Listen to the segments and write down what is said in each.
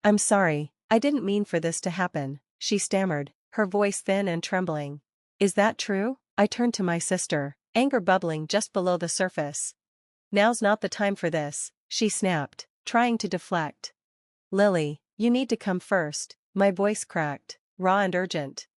I'm sorry, I didn't mean for this to happen, she stammered, her voice thin and trembling. Is that true? I turned to my sister, anger bubbling just below the surface. Now's not the time for this, she snapped, trying to deflect. Lily, you need to come first, my voice cracked, raw and urgent.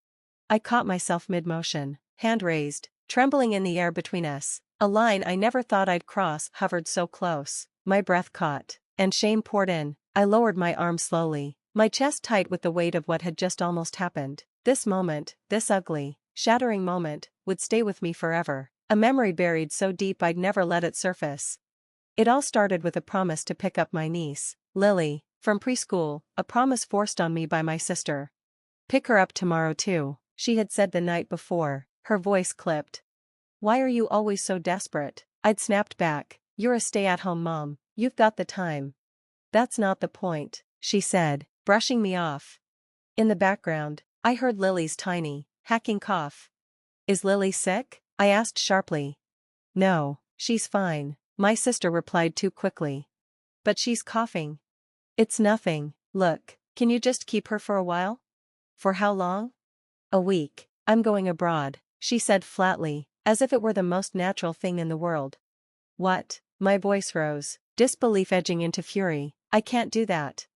I caught myself mid-motion, hand raised, trembling in the air between us. A line I never thought I'd cross hovered so close. My breath caught, and shame poured in. I lowered my arm slowly, my chest tight with the weight of what had just almost happened. This moment, this ugly, shattering moment, would stay with me forever. A memory buried so deep I'd never let it surface. It all started with a promise to pick up my niece, Lily, from preschool, a promise forced on me by my sister. Pick her up tomorrow too, she had said the night before, her voice clipped. Why are you always so desperate? I'd snapped back. You're a stay-at-home mom, you've got the time. That's not the point, she said, brushing me off. In the background, I heard Lily's tiny, hacking cough. Is Lily sick? I asked sharply. No, she's fine, my sister replied too quickly. But she's coughing. It's nothing. Look, can you just keep her for a while? For how long? A week. I'm going abroad, she said flatly, as if it were the most natural thing in the world. What? My voice rose, disbelief edging into fury. I can't do that.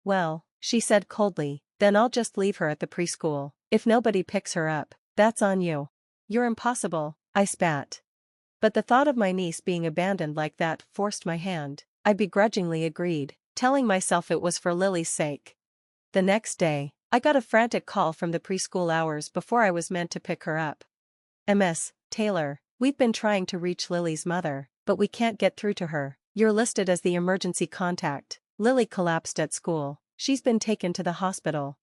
Well, she said coldly, then I'll just leave her at the preschool. If nobody picks her up, that's on you. You're impossible, I spat. But the thought of my niece being abandoned like that forced my hand. I begrudgingly agreed, telling myself it was for Lily's sake. The next day, I got a frantic call from the preschool hours before I was meant to pick her up. Ms. Taylor, we've been trying to reach Lily's mother, but we can't get through to her. You're listed as the emergency contact. Lily collapsed at school. She's been taken to the hospital.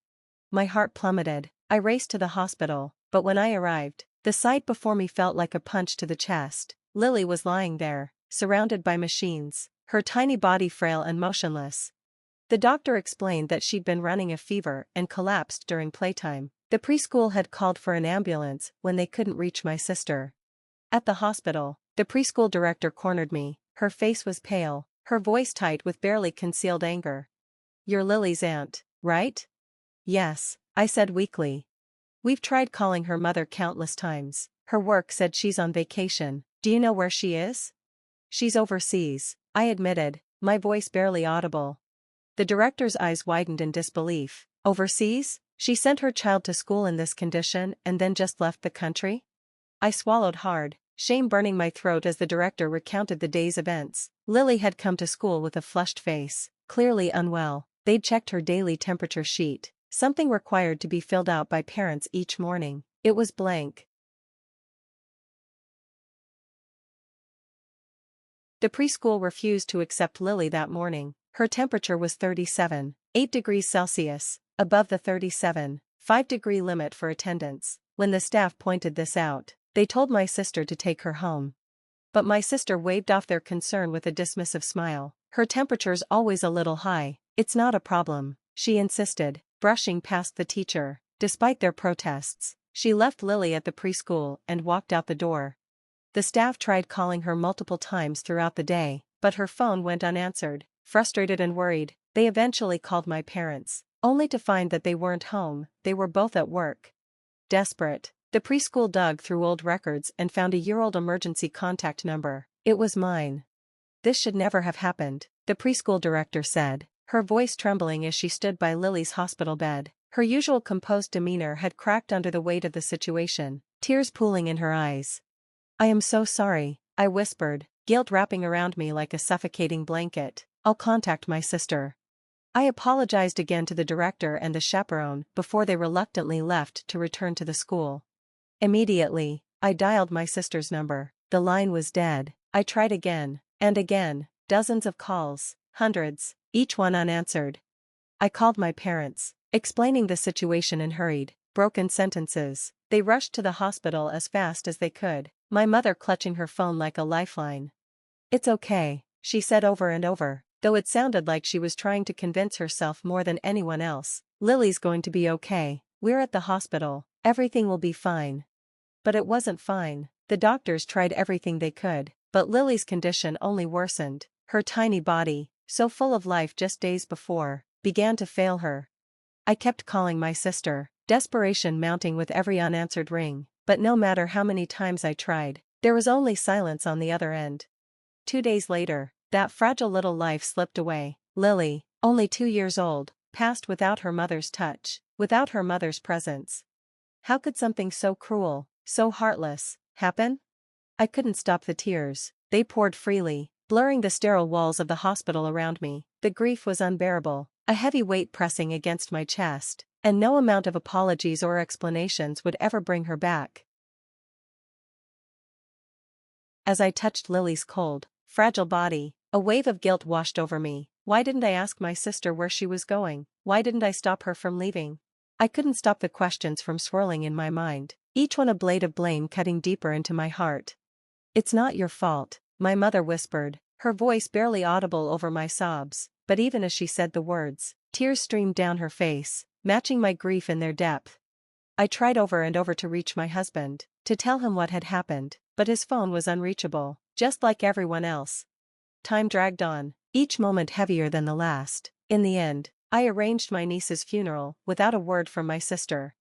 My heart plummeted. I raced to the hospital, but when I arrived, the sight before me felt like a punch to the chest. Lily was lying there, surrounded by machines, her tiny body frail and motionless. The doctor explained that she'd been running a fever and collapsed during playtime. The preschool had called for an ambulance when they couldn't reach my sister. At the hospital, the preschool director cornered me. Her face was pale, her voice tight with barely concealed anger. You're Lily's aunt, right? Yes, I said weakly. We've tried calling her mother countless times. Her work said she's on vacation. Do you know where she is? She's overseas, I admitted, my voice barely audible. The director's eyes widened in disbelief. Overseas? She sent her child to school in this condition and then just left the country? I swallowed hard, shame burning my throat as the director recounted the day's events. Lily had come to school with a flushed face, clearly unwell. They'd checked her daily temperature sheet, something required to be filled out by parents each morning. It was blank. The preschool refused to accept Lily that morning. Her temperature was 37.8 degrees Celsius, above the 37.5 degree limit for attendance. When the staff pointed this out, they told my sister to take her home. But my sister waved off their concern with a dismissive smile. Her temperature's always a little high. It's not a problem, she insisted, brushing past the teacher. Despite their protests, she left Lily at the preschool and walked out the door. The staff tried calling her multiple times throughout the day, but her phone went unanswered. Frustrated and worried, they eventually called my parents, only to find that they weren't home. They were both at work. Desperate, the preschool dug through old records and found a year-old emergency contact number. It was mine. This should never have happened, the preschool director said, her voice trembling as she stood by Lily's hospital bed. Her usual composed demeanor had cracked under the weight of the situation, tears pooling in her eyes. I am so sorry, I whispered, guilt wrapping around me like a suffocating blanket. I'll contact my sister. I apologized again to the director and the chaperone before they reluctantly left to return to the school. Immediately, I dialed my sister's number. The line was dead. I tried again, and again, dozens of calls, hundreds, each one unanswered. I called my parents, explaining the situation in hurried, broken sentences. They rushed to the hospital as fast as they could, my mother clutching her phone like a lifeline. It's okay, she said over and over, though it sounded like she was trying to convince herself more than anyone else. Lily's going to be okay. We're at the hospital. Everything will be fine. But it wasn't fine. The doctors tried everything they could, but Lily's condition only worsened. Her tiny body, so full of life just days before, began to fail her. I kept calling my sister, desperation mounting with every unanswered ring, but no matter how many times I tried, there was only silence on the other end. 2 days later, that fragile little life slipped away. Lily, only 2 years old, passed without her mother's touch, without her mother's presence. How could something so cruel, so heartless, happen? I couldn't stop the tears, they poured freely, blurring the sterile walls of the hospital around me. The grief was unbearable, a heavy weight pressing against my chest, and no amount of apologies or explanations would ever bring her back. As I touched Lily's cold, fragile body, a wave of guilt washed over me. Why didn't I ask my sister where she was going? Why didn't I stop her from leaving? I couldn't stop the questions from swirling in my mind, each one a blade of blame cutting deeper into my heart. "It's not your fault," my mother whispered, her voice barely audible over my sobs, but even as she said the words, tears streamed down her face, matching my grief in their depth. I tried over and over to reach my husband, to tell him what had happened, but his phone was unreachable, just like everyone else. Time dragged on, each moment heavier than the last. In the end, I arranged my niece's funeral without a word from my sister.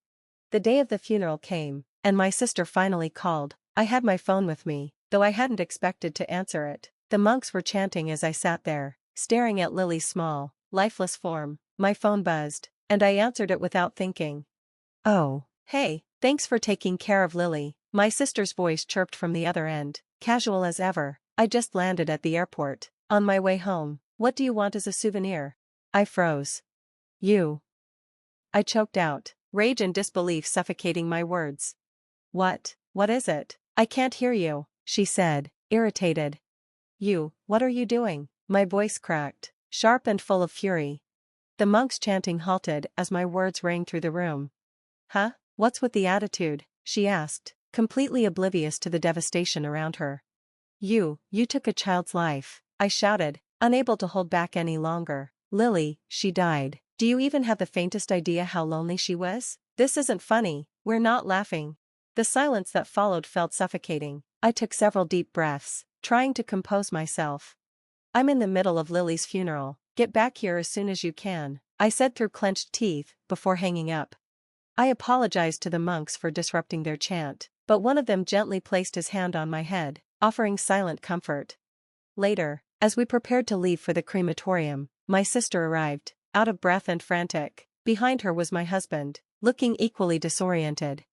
The day of the funeral came, and my sister finally called. I had my phone with me, though I hadn't expected to answer it. The monks were chanting as I sat there, staring at Lily's small, lifeless form. My phone buzzed, and I answered it without thinking. "Oh, hey, thanks for taking care of Lily," my sister's voice chirped from the other end, casual as ever. "I just landed at the airport, on my way home. What do you want as a souvenir?" I froze. "You." I choked out, rage and disbelief suffocating my words. What is it? "I can't hear you," she said, irritated. What are you doing?" My voice cracked, sharp and full of fury. The monks' chanting halted as my words rang through the room. "Huh? What's with the attitude?" she asked, completely oblivious to the devastation around her. You took a child's life," I shouted, unable to hold back any longer. "Lily, she died. Do you even have the faintest idea how lonely she was? This isn't funny, we're not laughing." The silence that followed felt suffocating. I took several deep breaths, trying to compose myself. "I'm in the middle of Lily's funeral. Get back here as soon as you can," I said through clenched teeth, before hanging up. I apologized to the monks for disrupting their chant, but one of them gently placed his hand on my head, offering silent comfort. Later, as we prepared to leave for the crematorium, my sister arrived, out of breath and frantic. Behind her was my husband, looking equally disoriented.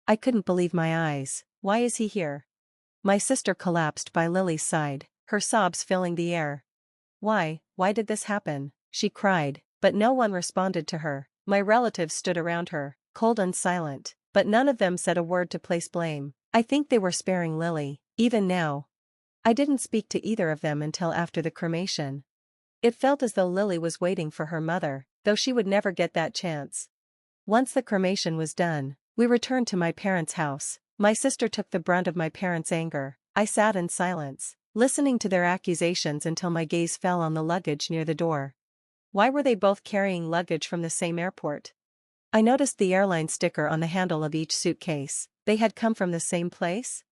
I couldn't believe my eyes. "Why is he here?" My sister collapsed by Lily's side, her sobs filling the air. Why did this happen?" she cried, but no one responded to her. My relatives stood around her, cold and silent, but none of them said a word to place blame. I think they were sparing Lily, even now. I didn't speak to either of them until after the cremation. It felt as though Lily was waiting for her mother, though she would never get that chance. Once the cremation was done, we returned to my parents' house. My sister took the brunt of my parents' anger. I sat in silence, listening to their accusations until my gaze fell on the luggage near the door. Why were they both carrying luggage from the same airport? I noticed the airline sticker on the handle of each suitcase. They had come from the same place?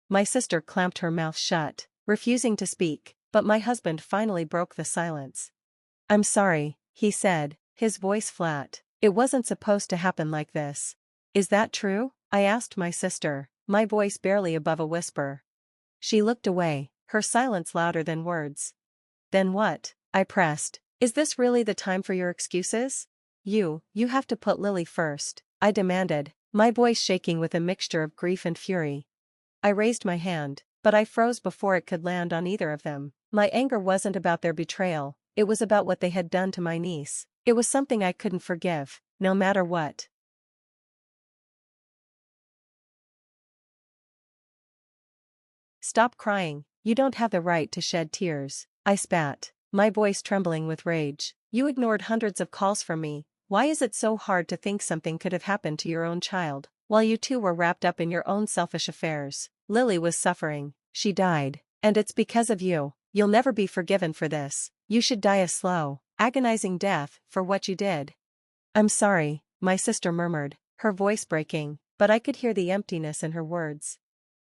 My sister clamped her mouth shut, refusing to speak, but my husband finally broke the silence. "I'm sorry," he said, his voice flat. "It wasn't supposed to happen like this." "Is that true?" I asked my sister, my voice barely above a whisper. She looked away, her silence louder than words. "Then what?" I pressed. "Is this really the time for your excuses? You have to put Lily first," I demanded, my voice shaking with a mixture of grief and fury. I raised my hand, but I froze before it could land on either of them. My anger wasn't about their betrayal, it was about what they had done to my niece. It was something I couldn't forgive, no matter what. "Stop crying, you don't have the right to shed tears," I spat, my voice trembling with rage. "You ignored hundreds of calls from me. Why is it so hard to think something could have happened to your own child, while you two were wrapped up in your own selfish affairs? Lily was suffering, she died, and it's because of you. You'll never be forgiven for this. You should die a slow, agonizing death for what you did." "I'm sorry," my sister murmured, her voice breaking, but I could hear the emptiness in her words.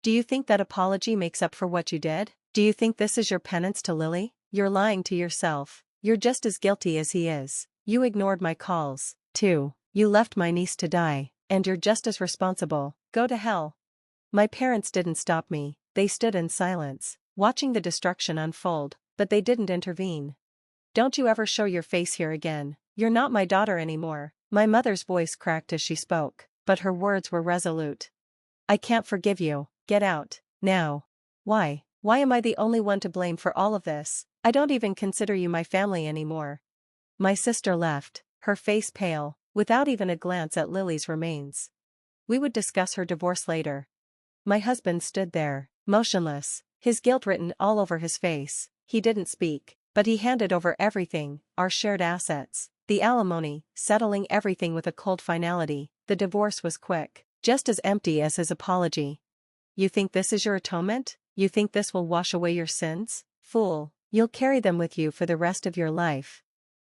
"Do you think that apology makes up for what you did? Do you think this is your penance to Lily? You're lying to yourself. You're just as guilty as he is." You ignored my calls, too. You left my niece to die, and you're just as responsible. Go to hell. My parents didn't stop me, they stood in silence, watching the destruction unfold, but they didn't intervene. Don't you ever show your face here again. You're not my daughter anymore. My mother's voice cracked as she spoke, but her words were resolute. I can't forgive you. Get out, now. Why? Why am I the only one to blame for all of this? I don't even consider you my family anymore. My sister left, her face pale, without even a glance at Lily's remains. We would discuss her divorce later. My husband stood there, motionless, his guilt written all over his face. He didn't speak, but he handed over everything, our shared assets, the alimony, settling everything with a cold finality. The divorce was quick, just as empty as his apology. You think this is your atonement? You think this will wash away your sins? Fool, you'll carry them with you for the rest of your life.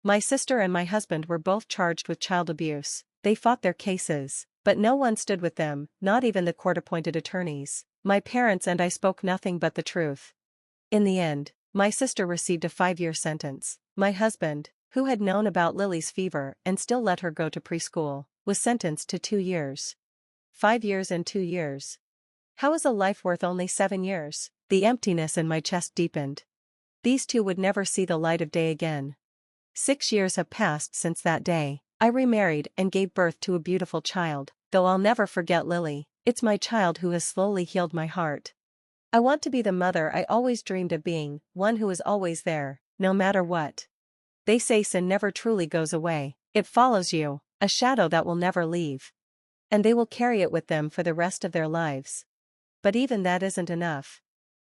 My sister and my husband were both charged with child abuse. They fought their cases, but no one stood with them, not even the court-appointed attorneys. My parents and I spoke nothing but the truth. In the end, my sister received a 5-year sentence. My husband, who had known about Lily's fever and still let her go to preschool, was sentenced to 2 years. 5 years and 2 years. How is a life worth only 7 years? The emptiness in my chest deepened. These two would never see the light of day again. 6 years have passed since that day. I remarried and gave birth to a beautiful child, though I'll never forget Lily. It's my child who has slowly healed my heart. I want to be the mother I always dreamed of being, one who is always there, no matter what. They say sin never truly goes away, it follows you, a shadow that will never leave. And they will carry it with them for the rest of their lives. But even that isn't enough.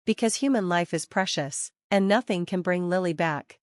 Because human life is precious, and nothing can bring Lily back.